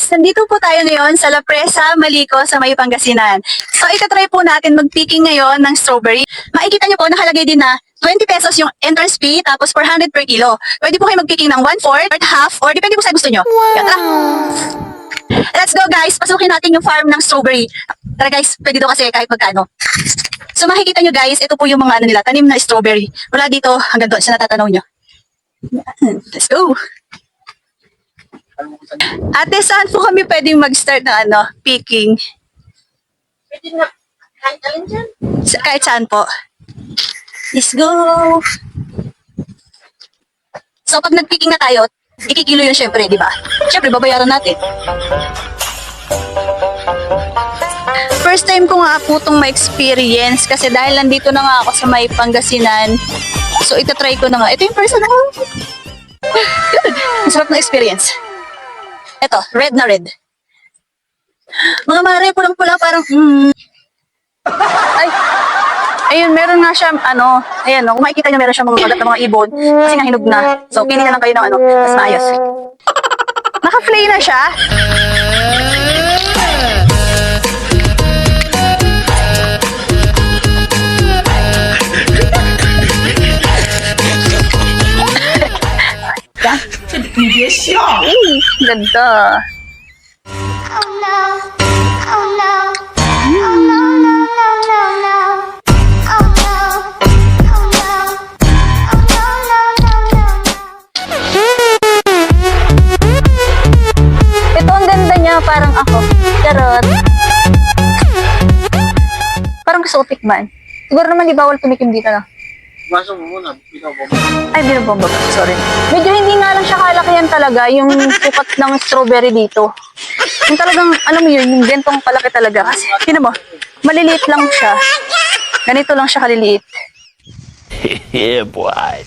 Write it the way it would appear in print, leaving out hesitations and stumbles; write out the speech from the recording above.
guys, nandito po tayo ngayon sa La Presa, Malico, sa May Pangasinan. So itatry po natin mag-picking ngayon ng strawberry. Makikita nyo po, nakalagay din na 20 pesos yung entrance fee, tapos 400 per kilo. Pwede po kayo mag-picking ng 1/4, half, or depende po sa gusto nyo. Yan, tara! Let's go guys, pasukin natin yung farm ng strawberry. Tara guys, pwede daw kasi kahit magkano. So makikita nyo guys, ito po yung mga ano nila, tanim na strawberry. Mula dito hanggang doon sa natatanaw nyo. Yan, let's go! Ate, saan po kami pwedeng mag-start ng picking? Pwede na, kahit alin dyan. Kahit saan po. Let's go! So, pag nag-picking na tayo, ikikilo yun syempre, di ba? Syempre, babayaran natin. First time ko nga po itong ma-experience kasi dahil nandito na nga ako sa May Pangasinan. So, itatry ko na nga. Ito yung first na. Good! Masarap na experience. Ito, red na red. Mga mare, pulang-pula, parang, Ay, ayun, meron nga siya, ayan, kung makikita nyo, meron siya mga kagat na mga ibon, kasi nga hinog na. So, pili na lang kayo ng mas maayos. Naka-flay na siya. Ganda. Oh no, oh no, oh no, no, no, no, no. Oh no, oh no, oh no, no, no, no. Ito ang ganda niya, parang ako. Charot. Parang gusto ko tikman. Siguro naman di bawal tumikim dito, no? Baso mo muna, ikaw po. Ay, binabomba. Sorry. Medyo hindi nga lang siya kalakihan talaga yung sukat ng strawberry dito. Yung talagang, alam mo yun, yung gentong palaki talaga. Kasi, tinan mo, maliliit lang siya. Ganito lang siya kaliliit. Yeah, boy.